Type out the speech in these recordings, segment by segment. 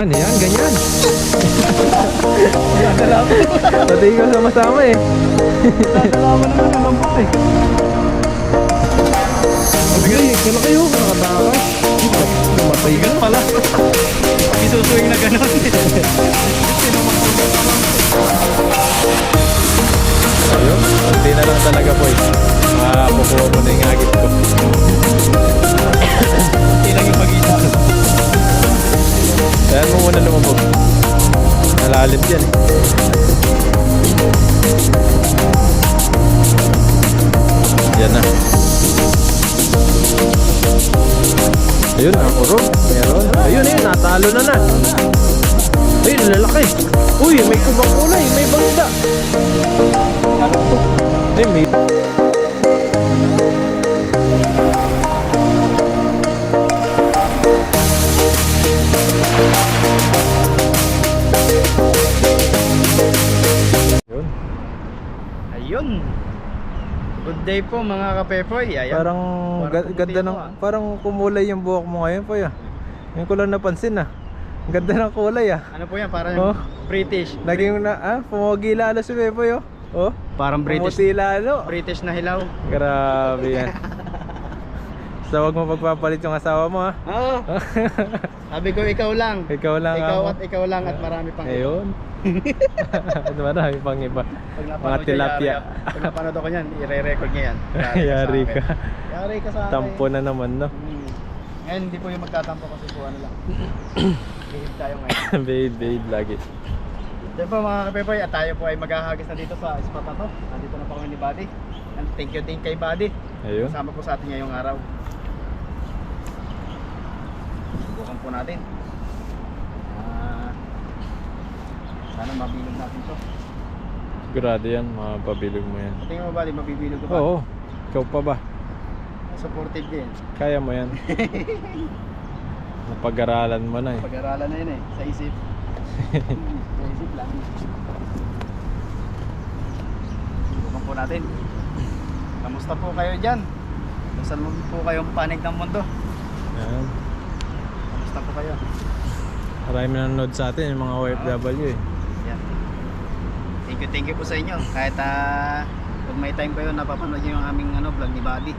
Ano yan, ganyan. Pati ikaw sama-sama eh. Nadalaman naman ang lambot eh. Abigay, kala kayo, nakatakas. Tumatay ka Pala. Isusuwing na gano'n. Ayun, hindi na lang talaga po eh. Makukuha mo na yung agit ko. Hindi lang yung pag-isa. Kaya mo muna lumabog. Malalim yan eh. Yan na. Ayun, nakurog. Meron. Ayun eh, natalo na na. Ayun, lalaki. Uy, may kubang kulay. May bangda. Ay, may... Yun. Ayun. Good day po mga kapepoy. Ayan. Parang Parang ganda ng... pumuti ito, Parang kumulay yung buhok mo ngayon po ya. Yung ko lang napansin ah. Ang ganda ng kulay ah. Ano po yan? Parang Oh. British. Naging na, pumugi lalo si Pepoy oh. Oh, Parang British. pumuti lalo. British na hilaw. Grabe yan. So wag mo pagpapalit yung asawa mo ha. Oo. Sabi ko ikaw lang. Ikaw lang Ikaw ako. at ikaw lang at marami pang Ayun. Ano ba na, pang iba. Pag Mga napanood tilapia. Pag napanood ako niyan, i-re-record niya yan. Yari sa ka. akin. Yari ka sa akin. Tampo na naman no. Ngayon hindi po yung magtatampo kasi po ano lang. Behave tayo ngayon. Babe lagi. Diyan po mga kapepoy, at tayo po ay maghahagis na dito sa spot na to. Nandito na po kami ni Buddy. And thank you din kay Buddy. Ayun. Kasama po sa atin ngayong araw. Subukan po natin. Sana mabilog natin to. Sigurado yan, mapabilog mo yan. Tingnan mo Buddy, mabibilog ko ba? Oo. Ikaw pa ba? Supportive din. Kaya mo yan. Napag-aralan mo na eh. Pag-aralan na yun eh, sa isip. Sa isip lang. Subukan po natin. Kamusta po kayo dyan? Saan mo po kayong panig ng mundo? Yan. Kamusta po kayo? Marami nanonood sa atin yung mga OFW eh. Yan. Thank you po sa inyo. Kahit pag may time kayo, napapanood nyo yung aming vlog ni Buddy.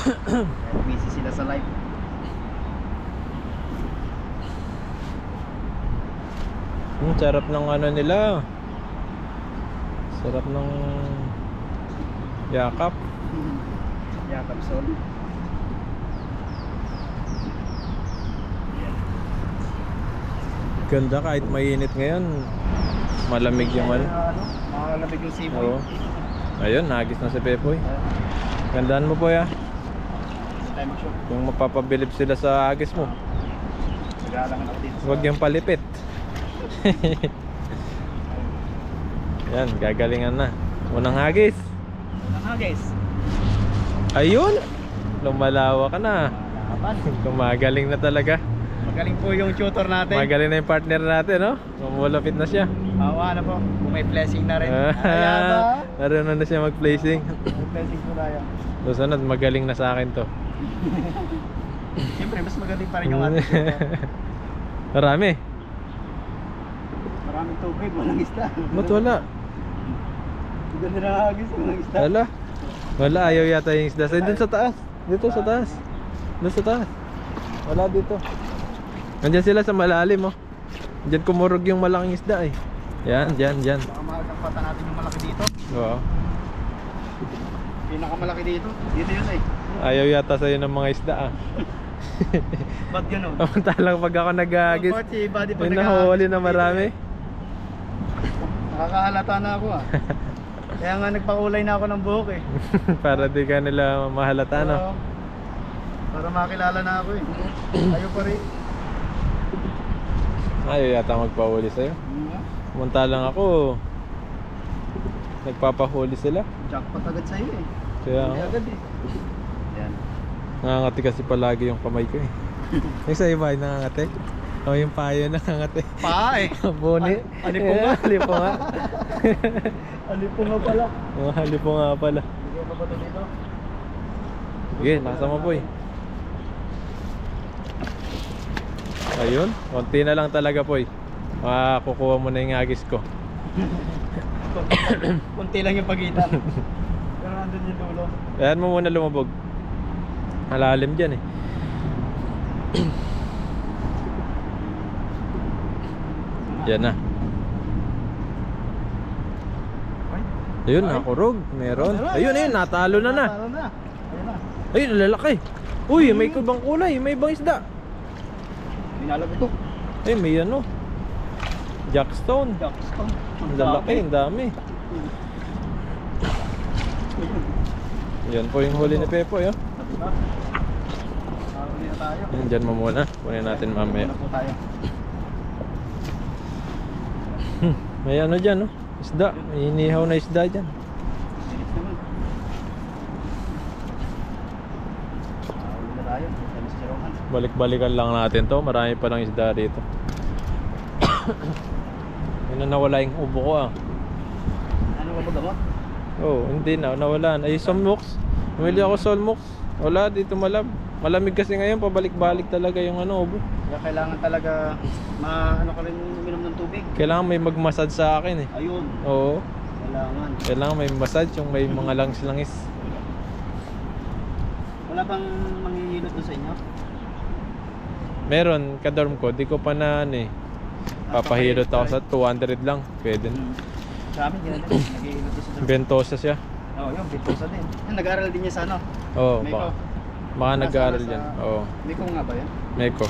Kahit busy sila sa live. Sarap ng ano nila. Sarap ng yakap. Yakap Sol. Ganda kahit mainit ngayon. Malamig yung ano. Makalamig yung siboy. Oo. Ayun, nagis na si Pepoy. Gandaan mo po ya. Time show. Kung mapapabilib sila sa agis mo. Nag-aalangan ako dito. Huwag yung palipit. Yan, gagalingan na. Unang hagis. Guys. Ayun! Lumalawa ka na. Gumagaling na talaga. Magaling po yung tutor natin. Magaling na yung partner natin, no? Mamulapit na siya. Ano po, kung may blessing na rin. Kaya ba? Marunong na siya mag-placing. May blessing po tayo. Susunod, magaling na sa akin to. Siyempre, mas magaling pa rin yung ating tutor. Marami. Maraming tubig, walang isda. Ba't wala? Ganda na hagis, walang isda. Wala. Wala, ayaw yata yung isda. Doon sa taas. Dito sa taas. Doon sa taas. Wala dito. Nandiyan sila sa malalim, oh. Diyan kumurog yung malaking isda, eh. Yan, dyan. Baka maagang pata natin yung malaki dito. Oo. Pinakamalaki dito. Dito yun eh. Ayaw yata sa'yo ng mga isda, ah. Ba't ganun? Samantalang pag ako nag-agis, Ba't si Buddy pag may nag-aagis nahuli na dito marami. eh? Nakakahalata na ako ah. Kaya nga nagpakulay na ako ng buhok eh. Para di ka nila mahalata, no? Oo. Para makilala na ako eh. Ayaw pa rin. Ayaw yata magpahuli sa'yo. Samantalang ako, nagpapahuli sila. Jackpot agad sa'yo eh. Kaya Hindi agad eh. Yan. nangangati kasi palagi yung kamay ko eh. Yung sa iba ay nangangati. O yung payo nangangati. Pa eh. Buni. Alipo nga. Alipo nga. Alipo nga pala. Alipo nga pala. Hindi pa ba ito dito? Sige, nasa mo boy. Ayun, konti na lang talaga po eh. Makukuha mo na yung agis ko. Kunti lang yung pagitan. Pero nandun yung dulo. Ayan mo muna lumubog. Malalim dyan eh. Yan na. Ayun, nakurog. Meron. Ayun, ayun, natalo na na. Natalo na. Ayun na. Ayun, lalaki. Uy, may ibang kulay, may ibang isda. Minalab ito. Ay, may ano. Jackstone. Jackstone. Ang lalaki, ang dami. Yan po yung huli ni Pepoy, oh. Diba? Huli na tayo. Yan, dyan mo muna. Kunin natin mamaya. Muna po tayo. May ano dyan, oh. Isda. May inihaw na isda dyan. Sinis naman. Huli na tayo. Sa Mr. Rohan. Balik-balikan lang natin to. Marami pa lang isda dito. Yun na nawala yung ubo ko, ah. Ano ba gamot? Oh, hindi na. Nawalan. Ay, Solmox. Bumili ako Solmox. Wala, dito malamig kasi ngayon. Pabalik-balik talaga yung ano, ubo. Kaya kailangan talaga ano ka rin uminom ng tubig. Kailangan may mag-massage sa akin eh. Ayun. Oo. Kailangan. Kailangan may massage yung may mga langis-langis. Wala bang manghihilot doon sa inyo? Meron, kadorm ko. Di ko pa na ano eh. Papahilot ako sa 200 lang. Pwede na. Sa amin, yun din. Naghihilot doon sa dorm. Bentosa siya. Oo, yun. Bentosa din. Yan, nag-aaral din niya sa ano? Oo, Meko. baka nag-aaral Nasa- dyan. Oo, Meko nga ba yan? Meko.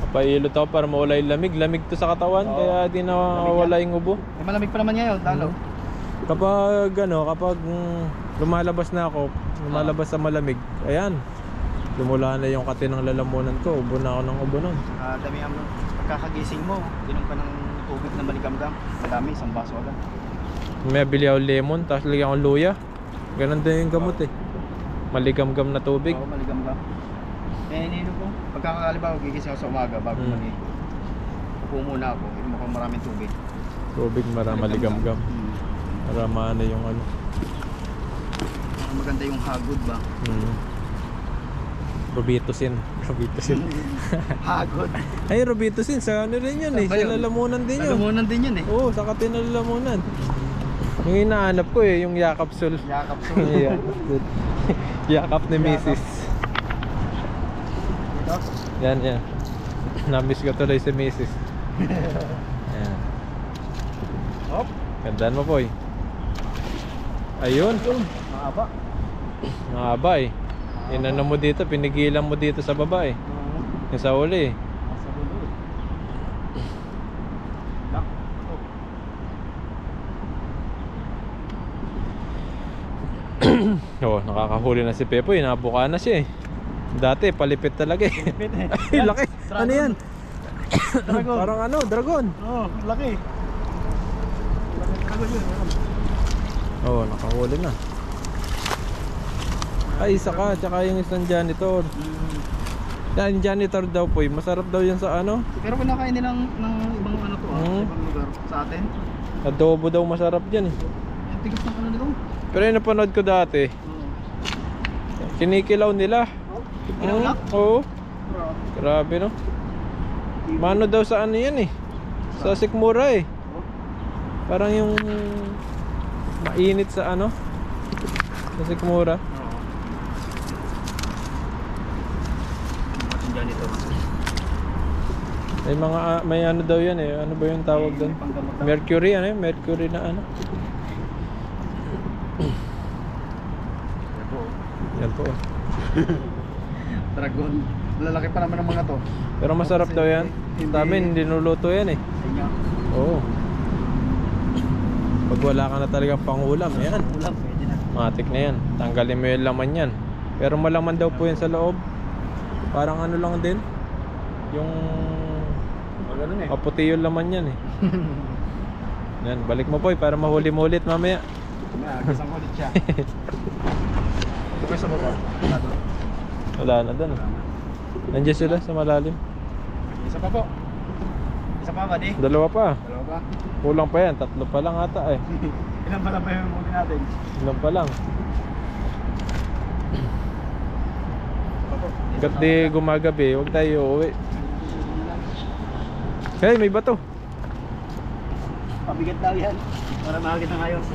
Papahilot ako para mawala yung lamig. Lamig to sa katawan, Oo. kaya di nawawala yung ubo. Eh, malamig pa naman ngayon, talo. Kapag lumalabas na ako, lumalabas sa malamig, ayan. Lumula na yung kati ng lalamunan ko. Ubo na ako ng ubo nun. Dami ang pagkakagising mo, inom ka ng tubig na maligamgam. Madami, isang baso agad. May bili ako lemon, tapos lagyan ko luya. Ganon din yung gamot eh. Maligamgam na tubig. Oo, maligamgam. Eh, ininom ko. Pagkakalibaw, gigising ako sa umaga bago mali. Upo muna ako, inom ako maraming tubig. Tubig maligamgam. Para maano yung ano. Para maganda yung hagod ba? Robitussin. Robitussin. Hagod. Ay, Robitussin. Sa ano rin yun eh. Saan ba Sa yun? lalamunan din yun. Lalamunan din yun eh. Oo, sa kati ng lalamunan. Yung inaanap ko eh, yung yakapsul. Yakap so. Yakap ni Mrs. Dito. Yan, yan. Namiss ko tuloy si Mrs. Yan. Hop. Gandaan mo po eh. Ayun. Mahaba. Mahaba eh. Inano mo dito, pinigilan mo dito sa baba eh. Yung sa uli eh. Nasa dulo eh. Lock. Oh, nakakahuli na si Pepoy. Nabuka na siya eh. Dati, palipit talaga eh. Pit eh. Ay, laki. Ano yan? Dragon. Parang ano, dragon. Oo, laki. Laki yun. Oh, nakahuli na. Ay, isa ka, tsaka yung isang janitor. Yan, janitor daw po eh. Masarap daw yan sa ano. Pero kinakain nilang ng ibang ano to ibang lugar sa atin. Adobo daw masarap dyan eh. Yung tigas ng ano nito. Pero yung napanood ko dati, kinikilaw nila. Kinulak? Oo. Grabe no. Mano daw sa ano yan eh. Sa sikmura eh. Parang yung mainit sa ano. Sa sikmura. May ano daw yan eh. Ano ba yung tawag doon? Mercury ano yun? Mercury na ano? Yan po. Dragon. Lalaki pa naman ng mga to. Pero masarap daw yan. Sa amin, dinuluto yan eh. Kanya. Oo. Pag wala ka na talagang pangulam, yan. Ulam, pwede na. Matik na yan. Tanggalin mo yung laman yan. Pero malaman daw po yan sa loob. Parang ano lang din. Yung Ganun eh. kaputi yung laman yan eh. Yan, balik mo po eh, para mahuli mo ulit mamaya. Gisang ulit siya. Ito pa sa baba. Wala na doon. Nandiyan sila sa malalim. Isa pa po. Isa pa ba di? Dalawa pa. Dalawa ba? Kulang pa yan. 3 pa lang ata eh. Ilan pa lang ba yung muli natin? Ilan pa lang. Isa pa po. Hanggat di gumagabi, huwag tayo uuwi. Hey, may bato. Pabigat daw yan. Para makakita ng ayos.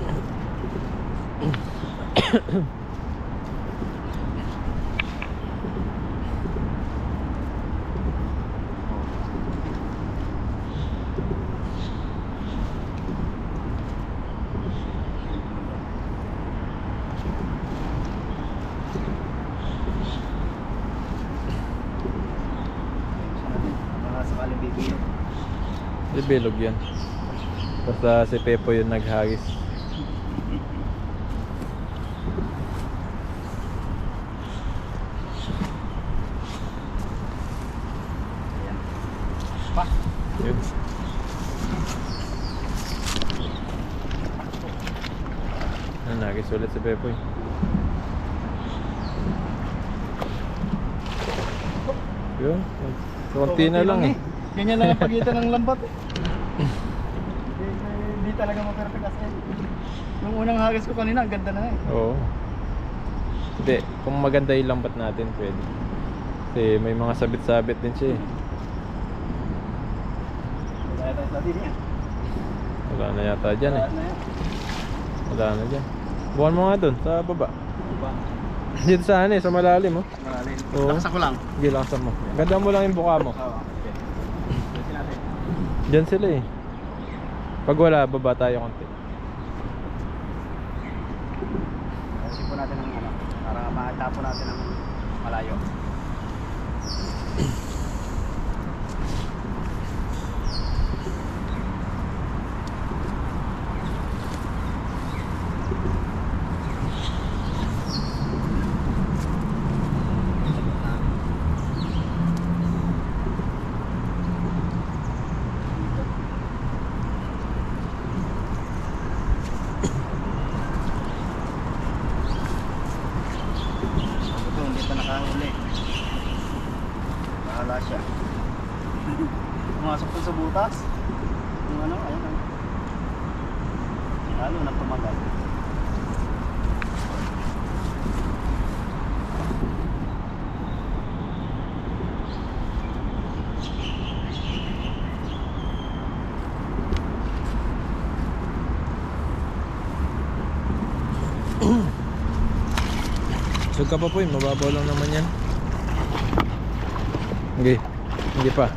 Baka sakaling bibilo. Bilog yan. Basta si Pepo yung naghagis. Ayan. Pa. Yun. Nagis ulit si Pepo eh. Yun. Konti na lang eh. Ganyan lang ang pagitan ng lambat eh. Hindi talaga ma-perfect as in. Yung unang hagis ko kanina, ang ganda na eh. Oo. Hindi, kung maganda yung lambat natin, pwede. Kasi may mga sabit-sabit din siya eh. Wala tayo sa din yan. Wala na yata dyan eh. Wala na yan. Wala na dyan. Bukan mo nga dun, sa baba. Diba? Dito sa ano eh, sa malalim oh. Malalim. Oo. Lakasan ko lang. Sige, lakasan mo. Ganda mo lang yung buka mo. Oo. Okay. Lakasin natin. Dyan sila eh. Pag wala, baba tayo konti. Lakasin po natin ng ano. Para makatapo natin ng malayo. Ito, hindi pa nakahuli. Bahala siya. Pumasok po sa butas. Yung ano, ayun. Lalo na tumagal. Sug ka pa po mababaw lang naman yan. Okay. Hindi pa.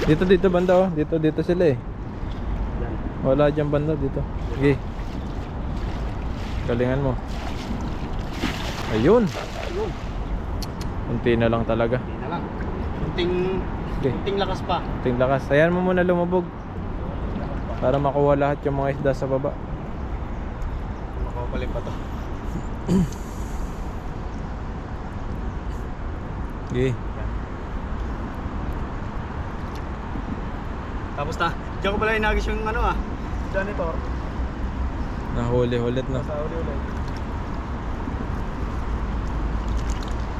Dito banda oh. Dito sila eh. Yan. Wala dyan banda dito. Okay. Galingan mo. Ayun. Ayun. Kunti na lang talaga. Hindi na lang. Kunting, Okay. kunting lakas pa. Kunting lakas. Ayan mo muna lumubog. Para makuha lahat yung mga isda sa baba. Makapalik pa to. Okay. Tapos na. Diyan ko pala inagis yung ano ah. Janitor. Nahuli ulit na. Sa uli ulit.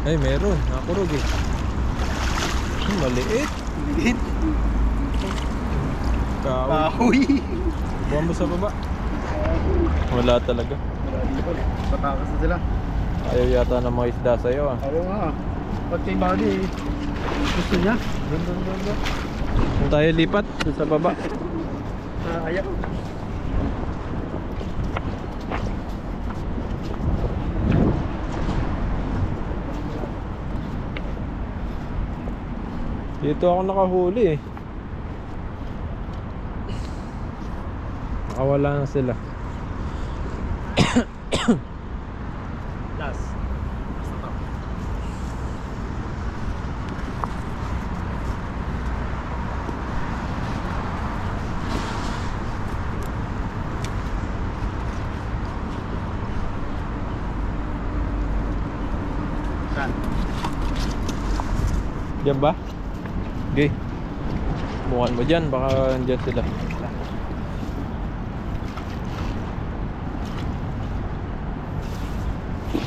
Ay meron. Nakurog eh. Maliit. Liit. Kahoy. Kahoy. Buwan mo sa baba. Wala talaga. Wala dito. Patakas na sila. Ayaw yata ng mga isda sa'yo ah. Ayaw nga. Pag kay Buddy, gusto niya. Doon. Kung tayo lipat doon sa baba. Ayaw. Dito ako nakahuli eh. Nakawala na sila. Last. Basta to. Saan? Diyan ba? Okay. Bukan mo dyan, baka andyan sila.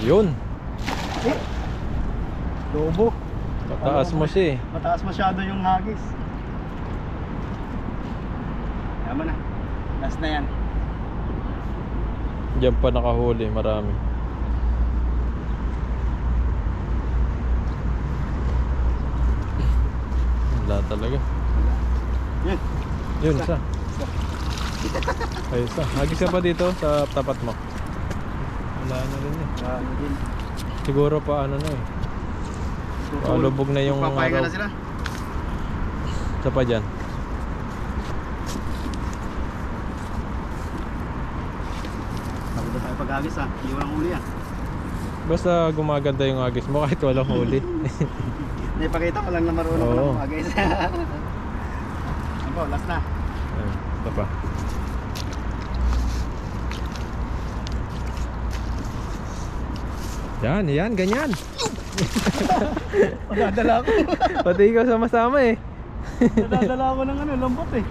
Yun. Lobo. Mataas mo siya eh. Mataas masyado yung hagis. Yaman na. Last na yan. Diyan pa nakahuli, marami. Wala talaga. Yan. Yun, isa. Ay, isa. Hagis ka pa dito sa tapat mo. Wala na rin eh. Ano din. Siguro pa ano na eh. Palubog na yung Papahinga araw. na sila. Isa pa dyan. Tapos na tayo pag-agis ha. Hindi walang huli ah. Basta gumaganda yung agis mo kahit walang huli. Naipakita ko lang na marunong ko Oo. lang mag-agis. Ano po, last na. Ayun, ito pa. Yan, yan, ganyan. Nadadala ko. Pati ikaw sama-sama eh. Nadadala ko ng ano, lambot eh.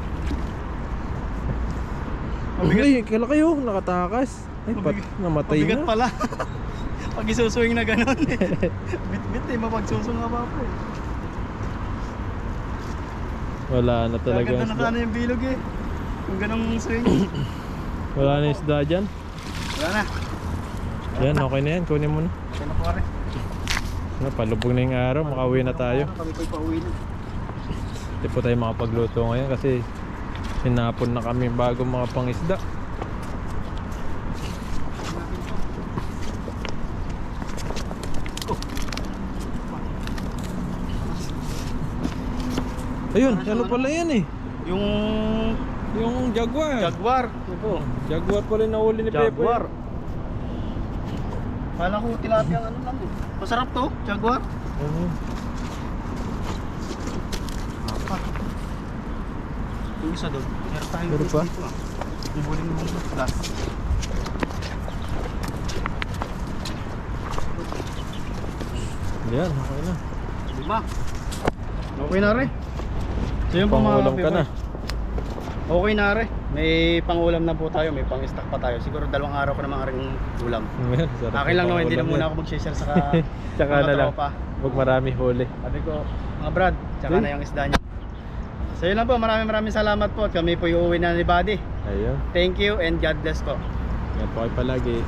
Ay, kala kayo, nakatakas. Ay, namatay Mabigat na. pala. Pag isuswing na gano'n eh. Bit-bit eh, mapagsusung nga pa po eh. Wala na talaga Ganda yung na isda. sana yung bilog eh. Kung ganong swing. Wala na yung isda dyan. Wala na. Yan, okay na yan. Kunin mo na. Okay na po rin. Palubog na yung araw, makauwi na tayo. Kami po'y pauwi na. Hindi po tayo makapagluto ngayon kasi hinapon na kami bago mga pangisda. Ayun, ano pala yan eh? Yung jaguar. Jaguar. Ito po. Jaguar pala yung nahuli ni Pepe. Jaguar. Kala ko tilapia ang ano lang eh. Masarap to, jaguar. Apat. Yung isa doon. Meron tayong Meron pa? dito, ah. Yung huling last. Yan, okay na. Lima. Okay na rin. So yun po mga Pangulam ka kapiboy. na. Okay na rin. May pangulam na po tayo, may pang-stock pa tayo. Siguro 2 araw ko na mga ring ulam. Ayan, sarap Akin lang yung naman, hindi na pangulam muna yan. ako mag-share sa Tsaka mga na lang. tropa. Huwag marami huli. Sabi ko, mga brad, tsaka Okay. na yung isda niya. So yun lang po, maraming salamat po at kami po uuwi na ni Buddy. Ayun. Thank you and God bless po. Yan po kayo palagi.